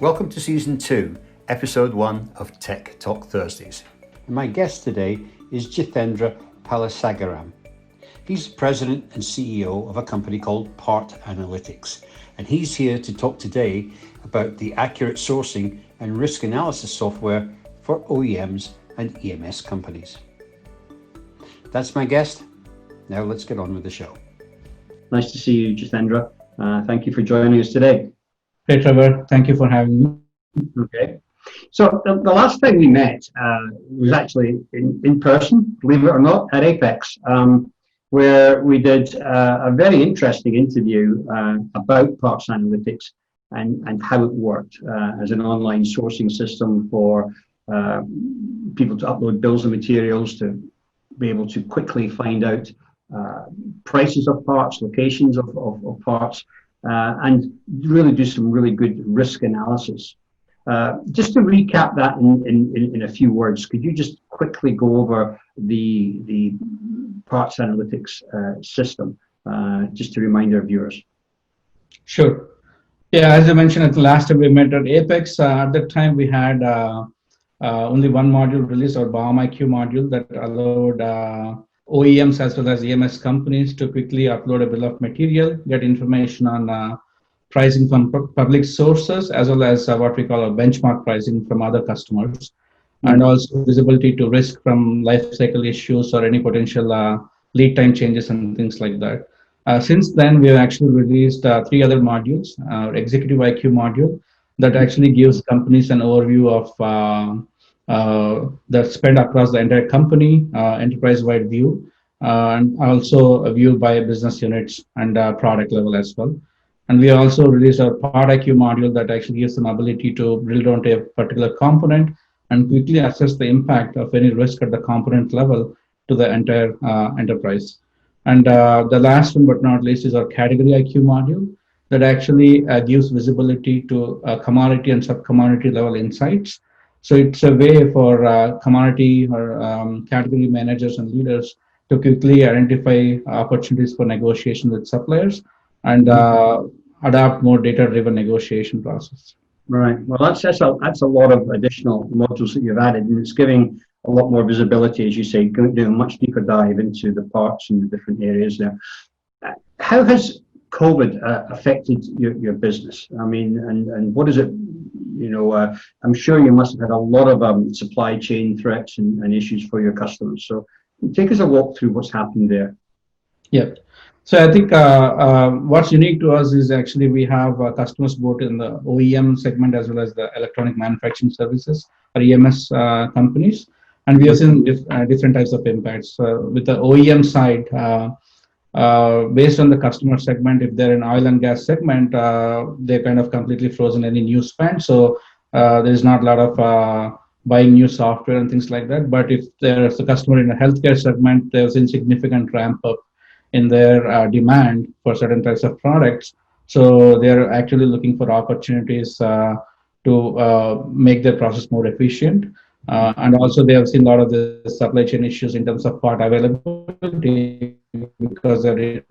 Welcome to Season 2, Episode 1 of Tech Talk Thursdays. My guest today is Jithendra Palasagaram. He's the President and CEO of a company called Part Analytics, and he's here to talk today about the accurate sourcing and risk analysis software for OEMs and EMS companies. That's my guest. Now let's get on with the show. Nice to see you, Jithendra. Thank you for joining us today. Hey, Trevor. Thank you for having me. Okay. So the last time we met was actually in person, believe it or not, at Apex, where we did a very interesting interview about Parts Analytics and how it worked as an online sourcing system for people to upload bills of materials, to be able to quickly find out prices of parts, locations of parts, and really do some really good risk analysis. Just to recap that in a few words, could you just quickly go over the Parts Analytics system, just to remind our viewers? Sure. Yeah, as I mentioned at the last time we met at Apex, at that time we had only one module released, our BOMIQ module, that allowed OEMs as well as EMS companies to quickly upload a bill of material, get information on pricing from public sources, as well as what we call a benchmark pricing from other customers, and also visibility to risk from life cycle issues or any potential lead time changes and things like that. Since then, we have actually released 3 other modules. Our Executive IQ module that actually gives companies an overview of the spend across the entire company, enterprise-wide view, and also a view by business units and product level as well. And we also released our Part IQ module that actually gives them ability to drill down to a particular component and quickly assess the impact of any risk at the component level to the entire enterprise. And the last one but not least is our Category IQ module that actually gives visibility to commodity and sub-commodity level insights. So it's a way for commodity or category managers and leaders to quickly identify opportunities for negotiation with suppliers and adopt more data-driven negotiation process. Right. Well, that's a lot of additional modules that you've added, and it's giving a lot more visibility, as you say, doing a much deeper dive into the parts and the different areas there. How has COVID affected your business? I mean, and what is it? You know, I'm sure you must have had a lot of supply chain threats and issues for your customers. So take us a walk through what's happened there. Yeah. So I think what's unique to us is actually we have customers both in the OEM segment as well as the electronic manufacturing services or EMS companies. And we have seen different types of impacts. With the OEM side, based on the customer segment, if they're in oil and gas segment, they're kind of completely frozen any new spend. So there's not a lot of buying new software and things like that. But if there's a customer in a healthcare segment, there's insignificant ramp up in their demand for certain types of products. So they're actually looking for opportunities to make their process more efficient. And also they have seen a lot of the supply chain issues in terms of part availability because of the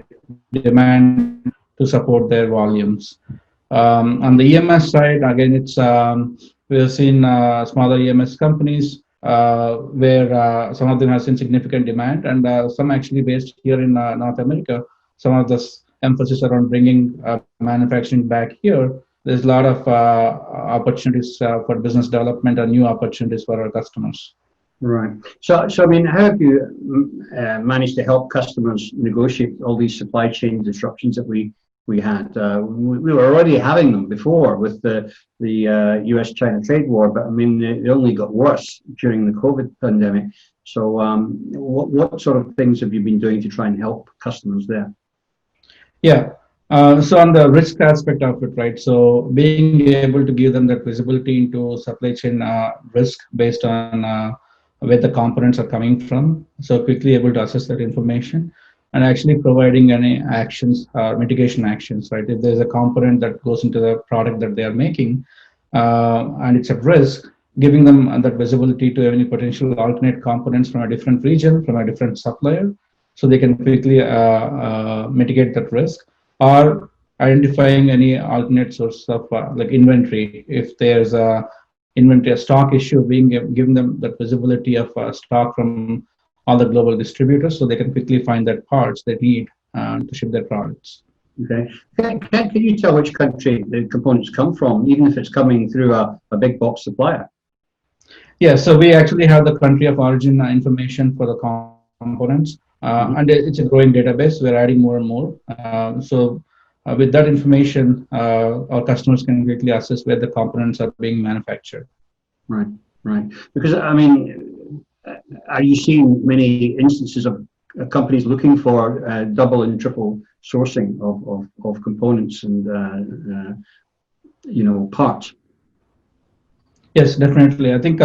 demand to support their volumes. On the EMS side, again, it's we have seen smaller EMS companies where some of them have seen significant demand, and some actually based here in North America. Some of this emphasis around bringing manufacturing back here. There's a lot of opportunities for business development and new opportunities for our customers. Right. So I mean, how have you managed to help customers negotiate all these supply chain disruptions that we had? We were already having them before with the US-China trade war, but I mean, it only got worse during the COVID pandemic. So what sort of things have you been doing to try and help customers there? Yeah. So on the risk aspect of it, right? So being able to give them that visibility into supply chain risk based on where the components are coming from, so quickly able to assess that information and actually providing any actions, mitigation actions, right? If there's a component that goes into the product that they are making and it's at risk, giving them that visibility to any potential alternate components from a different region, from a different supplier, so they can quickly mitigate that risk. Or identifying any alternate source of like inventory. If there's a inventory, a stock issue, being giving them that visibility of stock from all the global distributors, so they can quickly find that parts they need to ship their products. Okay. Can you tell which country the components come from, even if it's coming through a big box supplier? Yeah, so we actually have the country of origin information for the components, and it's a growing database. We're adding more and more. With that information, our customers can quickly assess where the components are being manufactured. Right, right. Because, I mean, are you seeing many instances of companies looking for double and triple sourcing of components and, parts? Yes, definitely. I think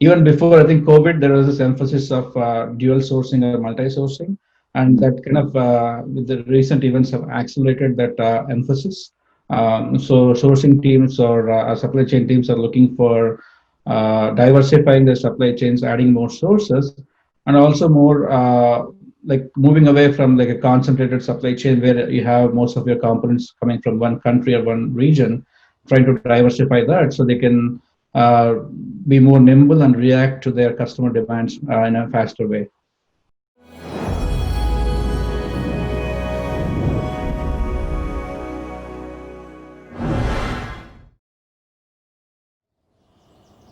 even before, I think COVID, there was this emphasis of dual sourcing or multi-sourcing, and that kind of with the recent events have accelerated that emphasis. So sourcing teams or supply chain teams are looking for diversifying their supply chains, adding more sources, and also more like moving away from like a concentrated supply chain where you have most of your components coming from one country or one region, trying to diversify that so they can be more nimble and react to their customer demands in a faster way.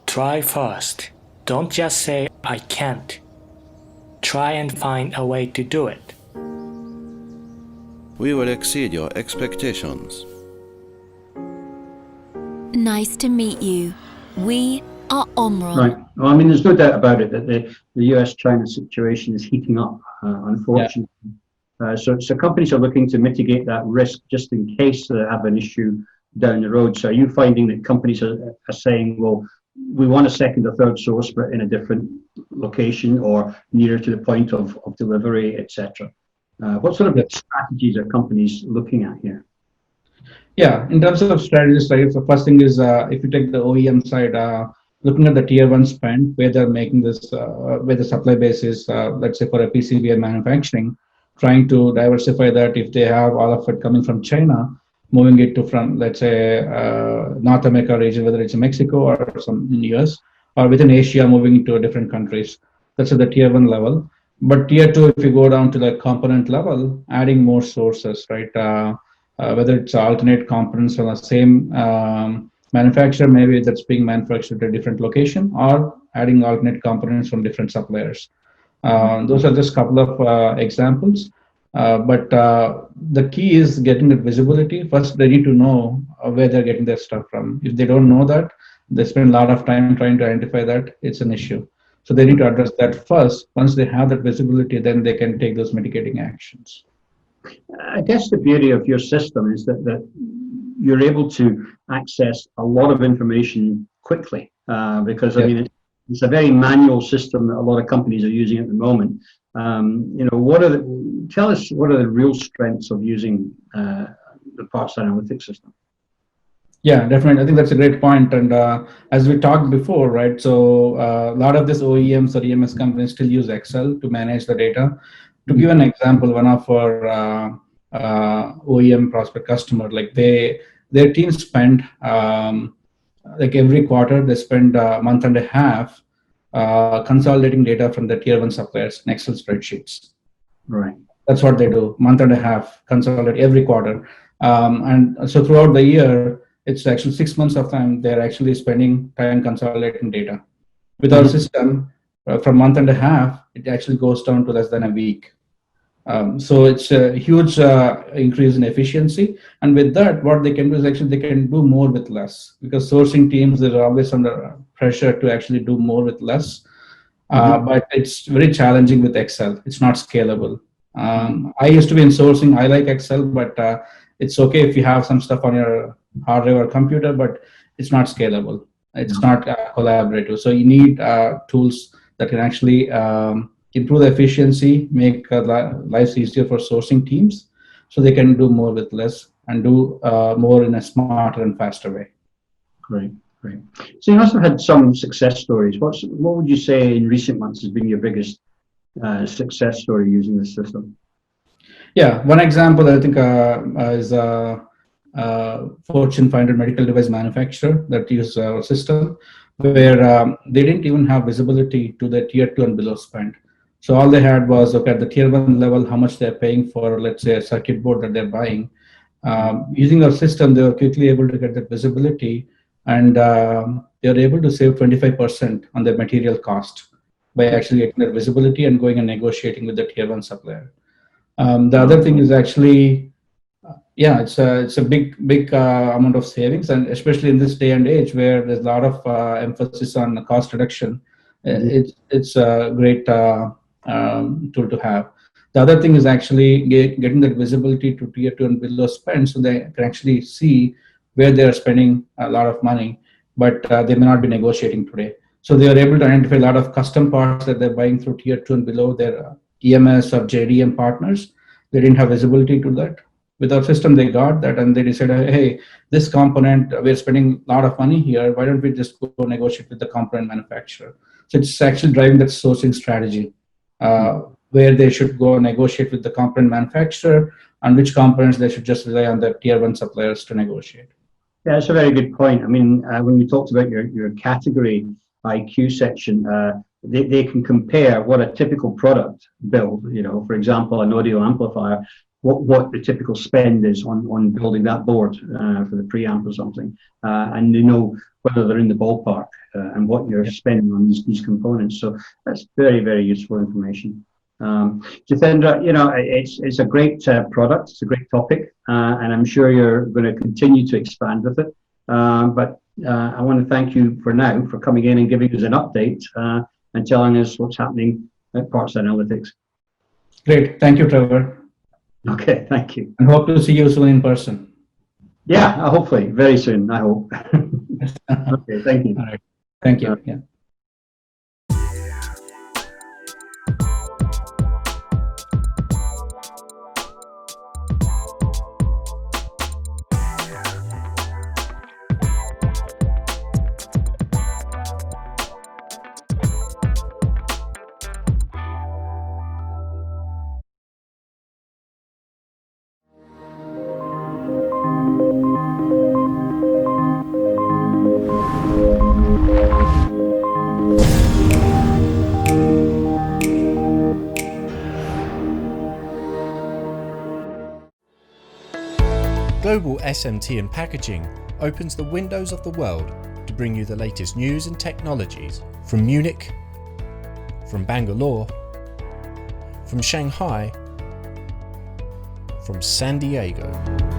Try first. Don't just say, I can't. Try and find a way to do it. We will exceed your expectations. Nice to meet you. We are Omron. Right. Well, I mean, there's no doubt about it that the US-China situation is heating up, unfortunately. Yeah. So companies are looking to mitigate that risk just in case they have an issue down the road. So are you finding that companies are saying, well, we want a second or third source, but in a different location or nearer to the point of delivery, etc.? What sort of strategies are companies looking at here? Yeah, in terms of strategies, right, the first thing is if you take the OEM side, looking at the tier one spend, where they're making this, where the supply base is, let's say for a PCB and manufacturing, trying to diversify that if they have all of it coming from China, moving it to from, let's say, North America region, whether it's in Mexico or some in US, or within Asia, moving to different countries. That's at the tier one level. But tier two, if you go down to the component level, adding more sources, right? Whether it's alternate components from the same manufacturer, maybe that's being manufactured at a different location, or adding alternate components from different suppliers. Those are just a couple of examples. But the key is getting that visibility. First, they need to know where they're getting their stuff from. If they don't know that, they spend a lot of time trying to identify that, it's an issue. So they need to address that first. Once they have that visibility, then they can take those mitigating actions. I guess the beauty of your system is that you're able to access a lot of information quickly because I mean it's a very manual system that a lot of companies are using at the moment. Tell us what are the real strengths of using the parts analytics system? Yeah, definitely. I think that's a great point. And as we talked before, right? So a lot of these OEMs or EMS companies still use Excel to manage the data. To give an example, one of our OEM prospect customer, like their team spend like every quarter, they spend a month and a half consolidating data from the tier one suppliers in Excel spreadsheets. Right. That's what they do, month and a half, consolidate every quarter. And so throughout the year, it's actually 6 months of time, they're actually spending time consolidating data. With our system, from month and a half, it actually goes down to less than a week. So it's a huge increase in efficiency. And with that, what they can do is actually they can do more with less, because sourcing teams are always under pressure to actually do more with less. But it's very challenging with Excel. It's not scalable. I used to be in sourcing. I like Excel, but it's okay if you have some stuff on your hard drive or computer, but it's not scalable. It's not collaborative. So you need tools that can actually improve the efficiency, make life easier for sourcing teams, so they can do more with less and do more in a smarter and faster way. Great. So you must have had some success stories. What would you say in recent months has been your biggest success story using this system? Yeah, one example I think is Fortune 500 medical device manufacturer that use our system, where they didn't even have visibility to the tier 2 and below spend. So all they had was, okay, at the tier 1 level, how much they're paying for, let's say, a circuit board that they're buying. Using our system, they were quickly able to get that visibility, and they were able to save 25% on their material cost by actually getting that visibility and going and negotiating with the tier 1 supplier. The other thing is actually, it's a big amount of savings, and especially in this day and age where there's a lot of emphasis on cost reduction, it's a great tool to have. The other thing is actually getting that visibility to tier 2 and below spend, so they can actually see where they are spending a lot of money, but they may not be negotiating today. So they are able to identify a lot of custom parts that they're buying through tier 2 and below their EMS or JDM partners. They didn't have visibility to that. With our system, they got that, and they decided, hey, this component, we're spending a lot of money here. Why don't we just go negotiate with the component manufacturer? So it's actually driving that sourcing strategy, where they should go negotiate with the component manufacturer, and which components they should just rely on the tier 1 suppliers to negotiate. Yeah, that's a very good point. I mean, when we talked about your category IQ section, they can compare what a typical product build, for example, an audio amplifier, what the typical spend is on building that board for the preamp or something, and they know whether they're in the ballpark and what you're spending on these components. So that's very, very useful information. Jithendra, it's a great product, it's a great topic, and I'm sure you're going to continue to expand with it. But I want to thank you for now for coming in and giving us an update and telling us what's happening at Parts Analytics. Great, thank you, Trevor. Okay, thank you. And hope to see you soon in person. Yeah, hopefully, very soon, I hope. Okay, thank you. All right, thank you. Yeah. Global SMT and Packaging opens the windows of the world to bring you the latest news and technologies from Munich, from Bangalore, from Shanghai, from San Diego.